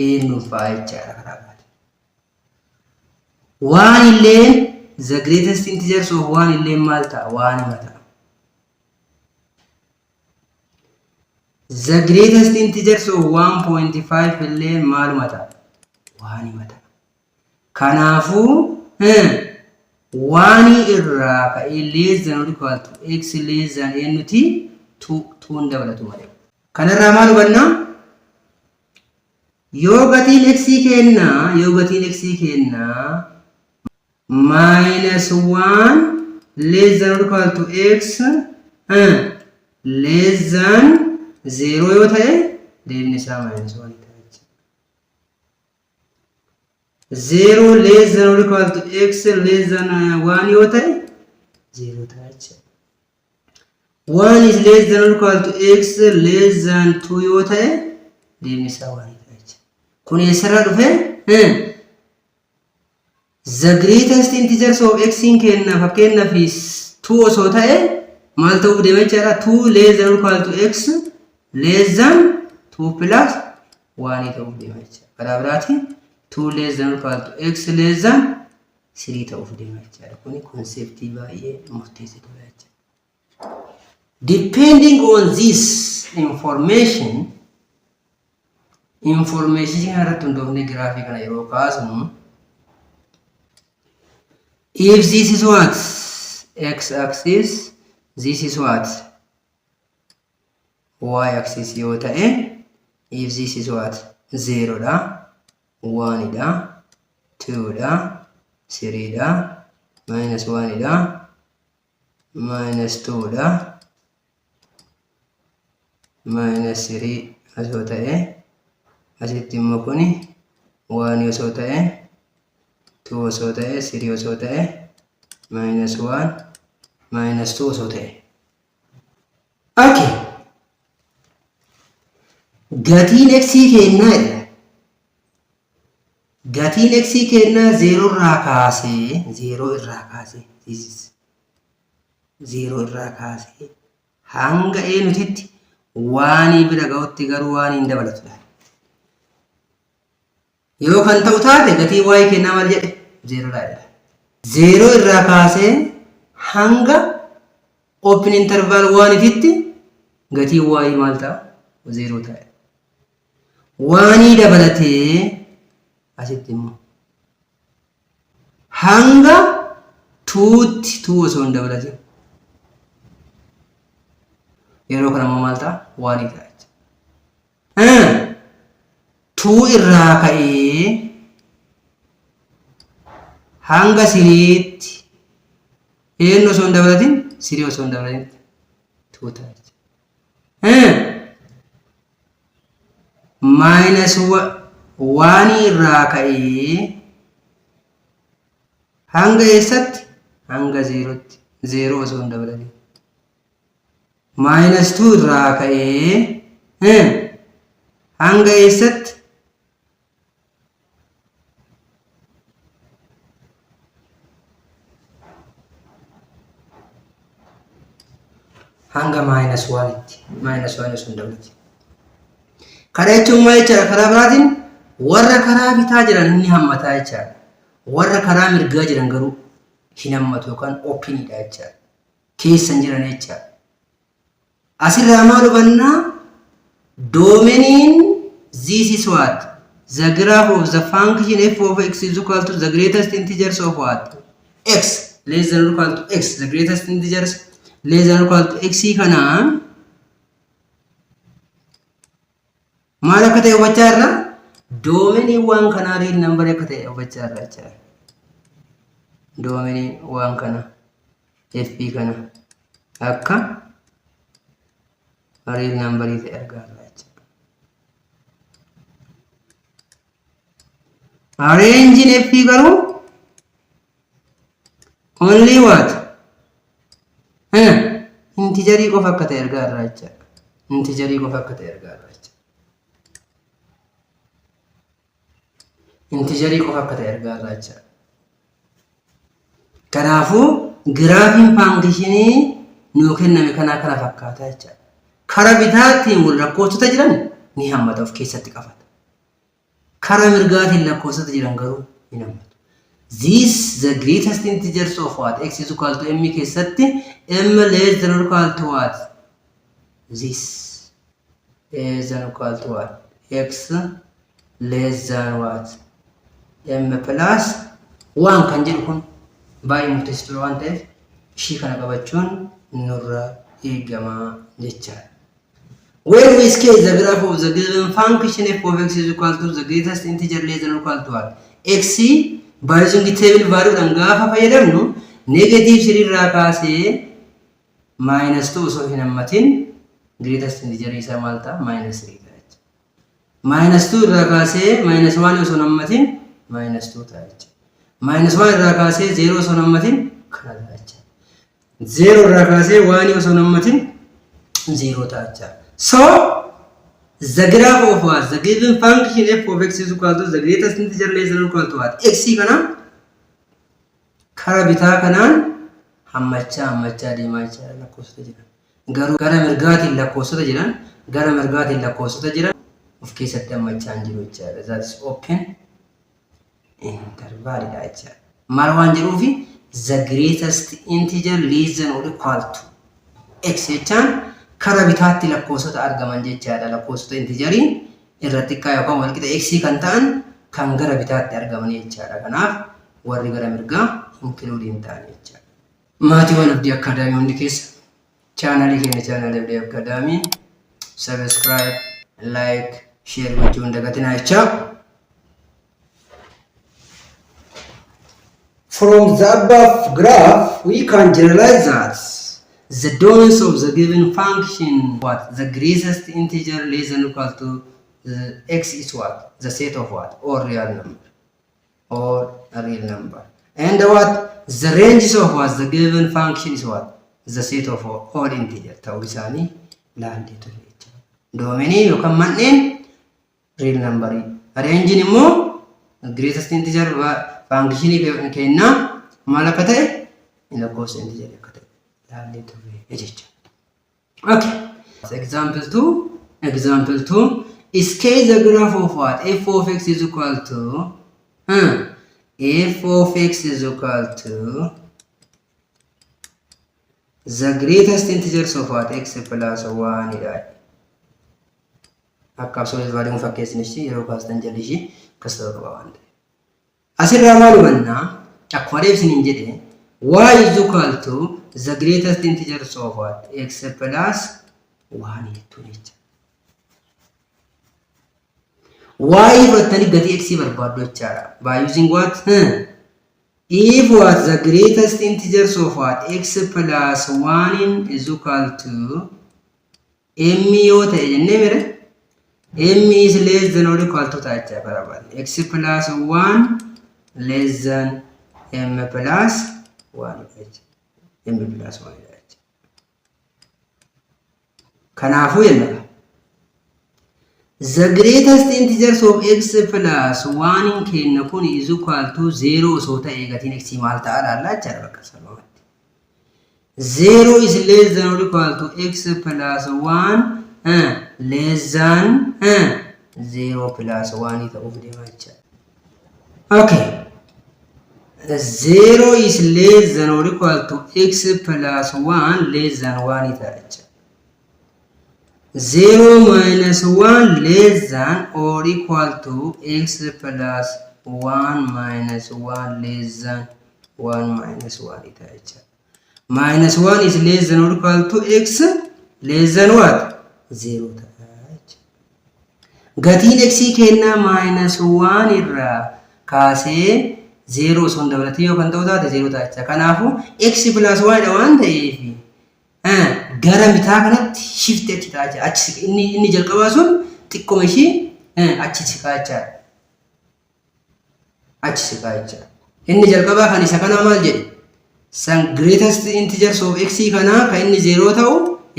[SPEAKER 1] Eenyu fa'aa jechaadha karaa biraati. Waan illeen the greatest integers of waan illeen maal ta'a? Waanuma ta'a. The greatest integers of 1.5 illeen maaluma ta'a? Waanuma ta'a. Kanaafuu waanii irraa ka'ee less than or equal to x less than eenyuti? 2 dabalatu malee. Kanarraa maal hubannaa? Yoo gatiin x kennaa minus 1 less than or equal to x less than 0 yoo ta'e deemni isaa minus 1 ta'a. 0 less than or equal to x less than 1 yoo ta'e 0 ta'a. 1 is less than or equal to x less than 2 yoo ta'e deemni isaa 1 ta'a. Kun eessarraa dhufe? The greatest integers of x in kenna fakkeenyaaf 2 osoo ta'e maal ta'uu deema jechaadha? 2 less than or equal to x less than 2 plus 1 ta'uu deema jechaadha. Karaa biraatiin 2 less than or equal to x less than 3 ta'uu deema jechaadha. Kuni konseptii baay'ee murteessaadha jechaadha. Depending on this information irratti hundoofnee giraafii kana yeroo kaasnu if this is what? x axis, this is what? Y axis yoo ta'e, if this is what? 0 dha, 1 dha, 2 dha, 3 dha, minus 1 dha, minus 2 dha, minus 3 as yoo ta'e, asitti immoo kuni 1 yoo ta'e, 2 osoo ta'e, 3 osoo ta'e, minus 1, minus 2 osoo ta'e. Okay. Gatiin x kennaa jedha. Gatiin x kennaa 0 irraa kaasee, 0 irraa kaasee, 0 irraa kaasee hanga eenyutitti waan bira ga'utti garuu waan hin dabalatudha. Yoo kan ta'u taate gatii y kennaa maal jedhe? 0 dha. 0 irraa kaasee hanga open interval 1titti gatii y maal ta'a? 0 ta'a. Waan dabalatee asitti immoo hanga 2tti 2 osoo hin dabalatin yeroo kana immoo maal ta'a? 1 ta'a. 2 irraa ka'ee hanga 3tti eenyu osoo hin dabalatin? 3 osoo hin dabalatin 2 ta'a. Minus 1 irraa ka'ee hanga eessatti? Hanga 0tti. 0 osoo hin dabalatin. Minus 2 irraa ka'ee hanga eessatti? Hanga minus 1tti. Minus 1 osoo hin dabalatin. Karaa jechuun maal jechaadha? Karaa biraatiin warra karaa bitaa jiran inni hammataa jechaadha. Warra karaa mirgaa jiran garuu hin hammatu yookaan oopiniidha jechaadha. Keessan jiran jechaadha. Asirraa maal hubannaa? Doomeniin this is what? The graph of the function f of x is equal to the greatest integers of what? X less than or equal to x. The greatest integers less than or equal to x kana maal akka ta'e hubachaa jirra? Doomenii waan kanaa real number akka ta'e hubachaa jirra jechaadha. Doomenii waan kana f kana akka real number ta'e argaa jirra jechaadha. Range in f garuu only what? Integerii qofa akka ta'e argaa jirra jechaadha. Integerii qofa akka ta'e argaa jirra. Integerii qofa akka ta'e argaa jirra jechaadha. Kanaafuu giraafiin faankishinii nuu kenname kana fakkaata jechaadha. Karaa bitaatiin wal lakkoofsota jiran ni hammata of keessatti qabata. Karaa mirgaatiin lakkoofsota jiran garuu hin hammatu. This the greatest integers of what? X is equal to m keessatti m less than or equal to what? This less than or equal to what? X less than what? M plus 1 kan jedhu kun baay'ee murteessituu waan ta'eef ishii kana qabachuun nurra eegama jechaadha. When we scale the graph of the given function f of x is equal to the greatest integer less than or equal to what? X by using table value dhaan gaafa fayyadamnu negative 3 irraa kaasee minus 2 osoo hin hammatin greatest integer isaa maal ta'a? Minus 3 ta'a. Minus 2 irraa kaasee minus 1 osoo hin hammatin minus 2 ta'a. Minus 1 irraa kaasee 0 osoo hin hammatin kana ta'a. 0 irraa kaasee 1 osoo hin hammatin 0 ta'a. So the graph of what? The given function f of x is equal to the greatest integer less than or equal to what? X kana karaa bitaa kanaan hammachaa deemaa jira lakkoofsota jiran. Garuu gara mirgaatiin lakkoofsota jiran, gara mirgaatiin lakkoofsota jiran of keessatti hammachaa hin jiru jechaadha. That is open interval dha jechaadha. Maal waan jedhuufi the greatest integer less than or equal to x jechaan karaa bitaatti lakkoofsota argaman jechaadha. Lakkoofsota integeriin irratti xiqqaa yookaan wal qixa x kan ta'an kan gara bitaatti argaman jechaadha. Kanaaf warri gara mirgaa include hin ta'an jechaadha. Maatii waan abdii akkaadaamii hundi keessa chaanalii keenya chaanalii abdii akkaadaamii subscribe, like, share gochuu hin dagatinaa jechaa. From the above graph, we can generalize that the domains of the given function, what? The greatest integer less than or equal to x is what? The set of what? Or real number. Or a real number. And what? The ranges of what? The given function is what? The set of all integer. Taurisani landed to nature. Domain you can maintain real number. Arranging more greatest integer function kenna malakate in the course integer landed to nature. Okay. Example 2. Example 2. Scale the graph of what? F of x is equal to f of x is equal to the greatest integers of what? X plus 1 idha. Akka soos vaadhiin fakkeessinishi yeroo kaastan jallishi kasaba qaba waan ta'eef. Asirraa maal hubanna? Akkuma deebisiniin jedhe y is equal to the greatest integers of what? X plus 1 jettuun jecha. Y fudhattanii gatii x barbaaddu jechaadha. By using what? If what? The greatest integers of what? X plus 1 is equal to m yoo ta'e jennee mere m is less than or equal to ta'a jechaa barbaadne. X plus 1 less than m plus 1 jecha. M plus 1 jecha. Kanaafuu jenna the greatest integers of x plus 1 kenna kun is equal to 0 so ta'e gatiin x maal ta'a laallaa jechaadha bakka salphaatti. 0 is less than or equal to x plus 1 less than 0 plus 1 ta'uuf deema jechaadha. Okay. 0 is less than or equal to x plus 1 less than 1 ta'a jechaadha. 0 minus 1 less than or equal to x plus 1 minus 1 less than 1 minus 1 ita. Minus 1 is less than or equal to x less than what? 0 ta. Gatiin x kenna minus 1 irraa kaasee 0 son dabalati yoo kan ta'u taate 0 ta'a. Kanaafu x plus 1 dha waan ta'eef gara bitaa kanatti shift achi ta'a. Achi inni jalqabaa sun xiqqoo ishii achi siqaa jechaadha. Achi siqaa jechaadha. Inni jalqabaa kan isa kanaa maal jedhe? San greatest integers of x kanaa kan inni 0 ta'u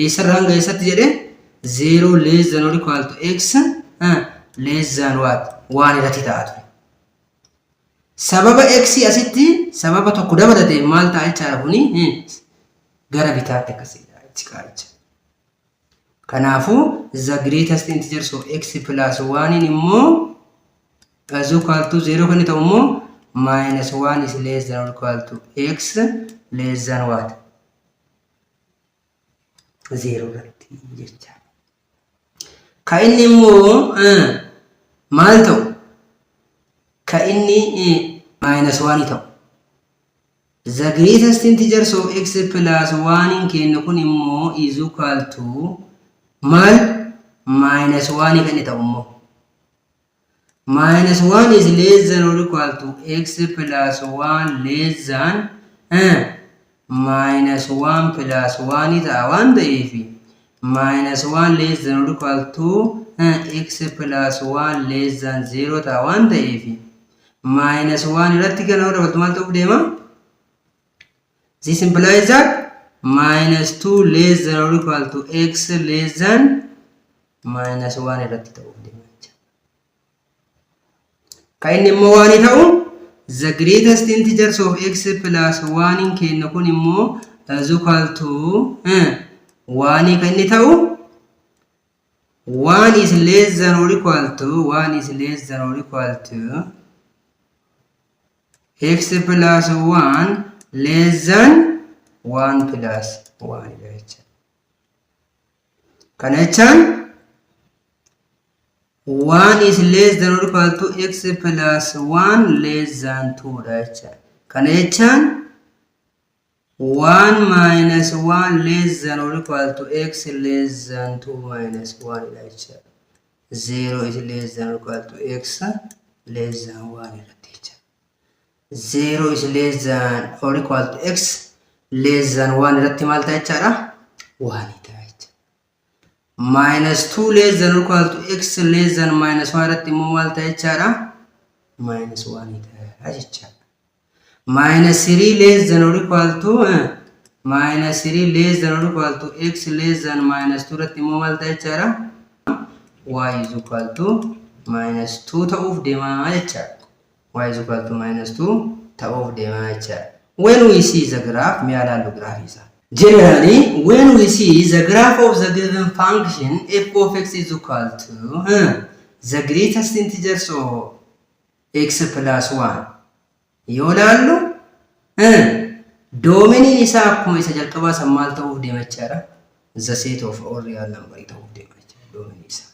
[SPEAKER 1] eessarraa hanga eessatti jedhe 0 less than or equal to x less than what? 1 irratti ta'a ture. Sababa x asitti sababa tokko dabalate maal ta'a jechaadha kuni gara bitaatti akkasii siqaa jechaadha. Kanaafu the greatest integers of x plus 1 immoo is equal to 0 kan ta'u immoo minus 1 is less than or equal to x less than what? 0 irratti jechaadha. Ka inni immoo maal ta'u? Ka inni minus 1 ta'u. The greatest integers of x plus 1 kenna kun immoo is equal to mal minus 1 kan ta'u immoo minus 1 is less than or equal to x plus 1 less than minus 1 plus 1 ta'a waan ta'eef minus 1 less than or equal to x plus 1 less than 0 ta'a waan ta'eef minus 1 irratti kan dabaltu maal ta'uuf deema? This implies that minus 2 less than or equal to x less than minus 1 irratti ta'uuf deema. Ka inni immoo waan ta'u the greatest integers of x plus 1 kenna kun immoo is equal to 1 kan inni ta'u 1 is less than or equal to x plus 1 less than 1 plus 1 jecha. Kana jechaan 1 is less than or equal to x plus 1 less than 2 jecha. Kana jechaan 1 minus 1 less than or equal to x less than 2 minus 1 is 0 is less than or equal to x less than 1 is 0 is less than or equal to x less than 1 irratti maal ta'a jechaadha 1 ta'a jecha minus 2 less than or equal to x less than minus 1 irratti immoo maal ta'a jechaadha minus 1 ta'a jecha minus 3 less than or equal to minus 3 less than or equal to x less than minus 2 irratti immoo maal ta'a jechaadha y is equal to minus 2 ta'uuf deema jechaadha y is equal to minus 2 ta'uuf deema jechaadha when we see the graph may allow graph isa generally when we see the graph of the given function f of x is equal to the greatest integers of x plus 1 yoolallu domain isa akkuma isa jalqabaa san maal ta'uuf deema jechaadha the set of all real number ta'uuf deema jechaadha domain isa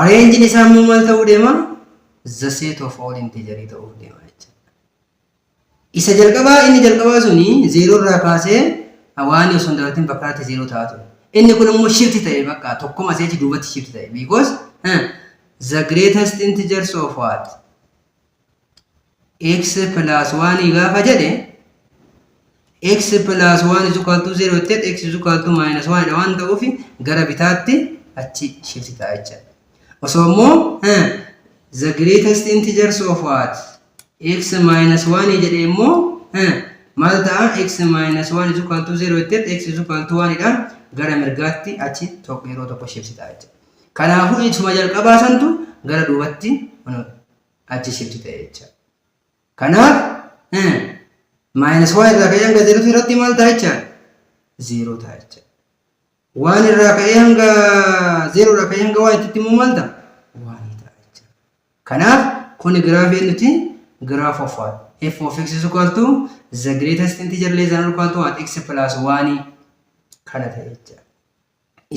[SPEAKER 1] range isa immoo maal ta'uuf deema the set of all integer ta'uuf deema jechaadha isa jalqabaa inni jalqabaa suni 0 irraa kaasee waan osoo dabatiin bakkaatti 0 taatu inni kun immoo shift ta'e bakka tokkoma seechi duubatti shift ta'e because the greatest integers of what x plus 1 gaafa jedhe x plus 1 is equal to 0 ta'e x is equal to minus 1 waan ta'uuf gara bitaatti achi shift ta'a jechaadha osoo immoo the greatest integers of what x minus 1 jedhe immoo maal ta'a x minus 1 is equal to 0 ta'e x is equal to 1 dha gara mirgaatti achi tokko yeroo tokko shift ta'a jechaadha kanaafuu ituma jalqabaa santu gara duubatti achi shift ta'e jechaadha kanaaf minus 1 irraa ka'ee hanga 0 irratti maal ta'a jechaadha 0 ta'a jechaadha 1 irraa ka'ee hanga 0 irraa ka'ee hanga 1 itti immoo maal ta'a 1 ta'a jechaadha kanaaf kun graafii nuti graph of what f of x is equal to the greatest integer less than or equal to what x plus 1 kana ta'e jechaadha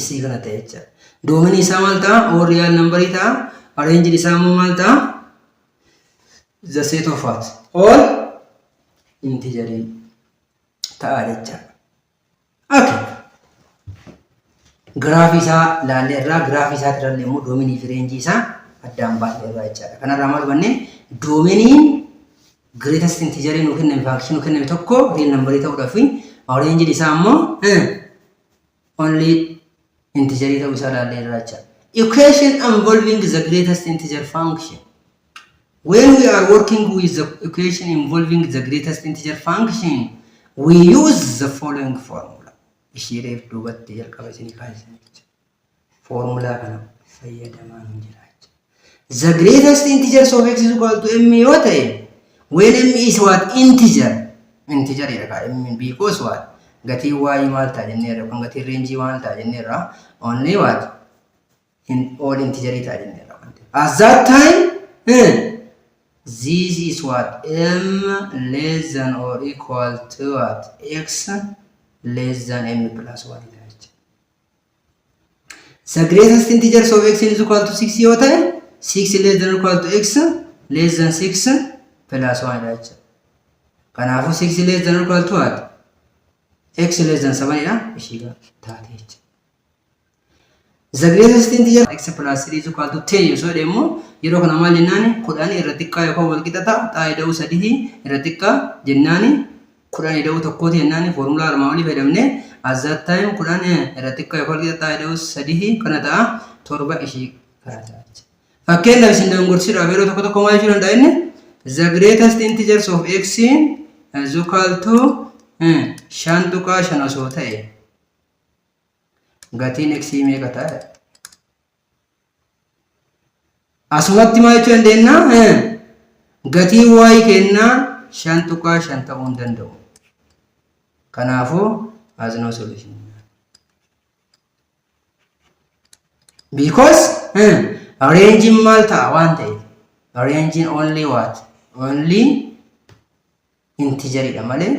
[SPEAKER 1] isii kana ta'e jechaadha domain isaa maal ta'a all real number ta'a range isaa immoo maal ta'a the set of what all integer ta'a jechaadha okay graph isaa laalle irraa graph isaa tirallee immoo domain fi range isaa addaan baasee irraa jechaadha kanarraa maal hubanne domain greatest integer nu kenname function nu kenname tokko real number ta'uudhaaf range isaa immoo only integer ta'uu isaa laalle irraa jechaadha equation involving the greatest integer function when we are working with the equation involving the greatest integer function we use the following formula ishiref dubatti jalqaba isinii kaasanii formula kana fayyadamaa hin jira the greatest integer of x is equal to m yoo ta'e when m is what integer jedha m because what gatii y maal ta'a jenneerra kan gatii range maal ta'a jenneerra only what in all integer ta'a jenneerra at that time this is what m less than or equal to what x less than m plus 1 the greatest integer of x is equal to 6 yoo ta'e 6 less than or equal to x less than 6 plus 1 jecha kanaafu 6 less than or equal to what x less than 7 dha ishiga taate jecha the greatest integer x plus 3 is equal to 10 so demo yeroo kana maal jennaani 10 irra xiqqaa yookaan wal qixa ta'a xaa'ee da'uu 3 irra xiqqaa jennaani 10 da'uu tokkooti jennaani formula armaan olii fayyadamne at that time 10 irra xiqqaa yookaan wal qixa xaa'ee da'uu 3 kana ta'a 7 ishii kana ta'a fakkeenyaaf isin dangorsiidhaaf yeroo tokko tokko maal jechuu danda'a inni the greatest integers of x is equal to 5 osoo ta'e gatiin x meeqa ta'a asumatti maal jechuu dandeenya gatii y kennaa 5 ta'uu hin danda'u kanaafuu as no solution because range mal ta'a waan ta'eef range only what only integer dha malee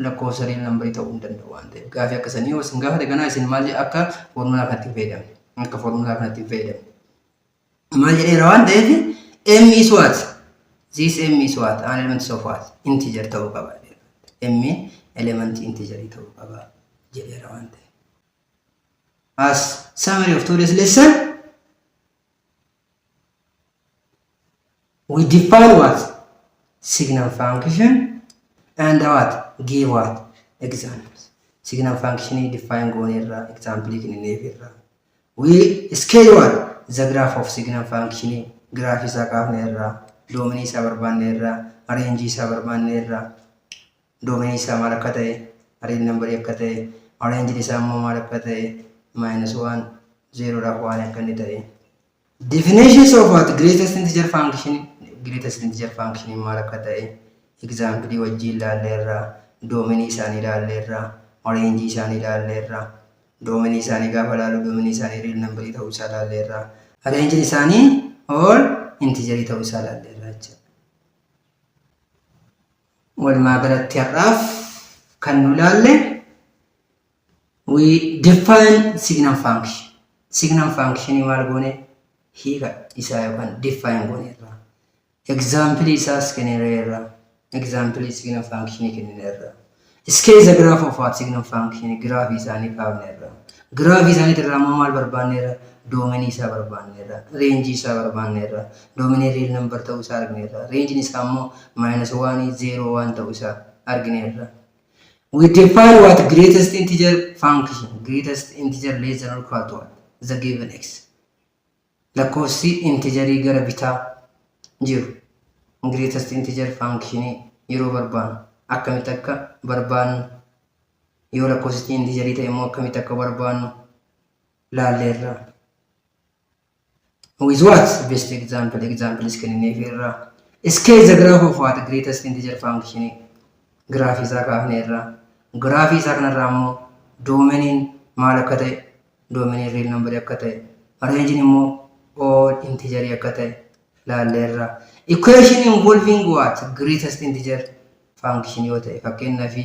[SPEAKER 1] lakkoofsa real number ta'uu hin danda'u waan ta'eef gaafii akkasanii yoo isin gaafate ganaa isin maal akka formula kanatti fayyadamne maal jedheera waan ta'eef m is what this m is what an element of what integer ta'uu qaba m element integer ta'uu qaba jedheera waan ta'e. As summary of today's lesson, we define what? Signal function and what? Give what? Examples. Signal function define gonerra, example kinneefirra. We scale what? The graph of signal function, graph isa kaafneerra, domain isa barbaanneerra, range isa barbaanneerra, domain isa maal akka ta'e, array number akka ta'e, range isa immoo maal akka ta'e, -1 0 dha 1 akka inni ta'e. Definitions of what? Greatest integer function maal akka ta'e, example wajjin ilaalleerra, domain isaanii ilaalleerra, range isaanii ilaalleerra, domain isaanii gaafa ilaallu domain isaanii real number ta'uu isaa ilaalleerra, range isaanii all integer ta'uu isaa ilaalleerra jechuudha. Walumaa galatti har'aaf kan nu ilaalle we define signal function. Signal function maal goone hiika isaa yookaan define gooneerra. Example isaas kenneerra. Example signal function kenneerra. Scale the graph of what? Signal function graph isaanii kaafneerra. Graph isaanii irraa maal barbaanneerra? Domain isaa barbaanneerra. Range isaa barbaanneerra. Domain real number ta'uu isaa argineerra. Range isaa immoo -1 0 1 ta'uu isaa argineerra. We define what? Greatest integer function. Greatest integer less than or equal to what? The given x. Lakkoofsi integerii gara bitaa jiru. Greatest integer function yeroo barbaannu akkamitti akka barbaannu, yoo lakkoofsi integerii ta'e immoo akkamitti akka barbaannu laalleerra. With what? Best example. Examples kenneefirra. Scale the graph of what? Greatest integer function. Graph isaa kaafneerra. Graph isaa kanarraa immoo domain maal akka ta'e, domain real number akka ta'e, range immoo all integer akka ta'e laalleerra. Equation involving what? Greatest integer function yoo ta'e fakkeenyaaf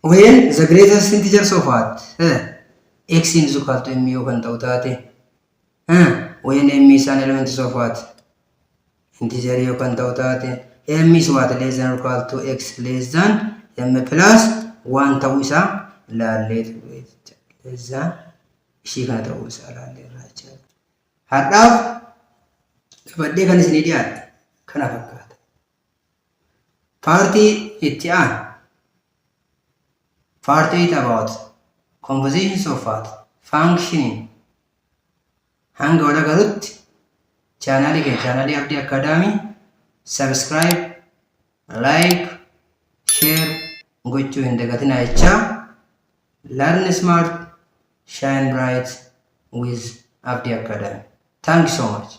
[SPEAKER 1] when the greatest integers of what? X is equal to m yoo kan ta'u taate, when m is an element of what? Integer yoo kan ta'u taate, m is what? Less than or equal to x less than m plus 1 ta'uu isaa laalleetu less than ishii kana ta'uu isaa laalleerra jechuudha. Har'aaf badhee kan isinii dhiyaate kana fakkaata. Partii itti aanu partii about compositions of what? Functioning hanga wada galutti chaanalii Abdii Academy subscribe, like, share gochuu hin dagatinaa jechaa. Learn smart, shine bright with Abdii Academy. Thank you so much.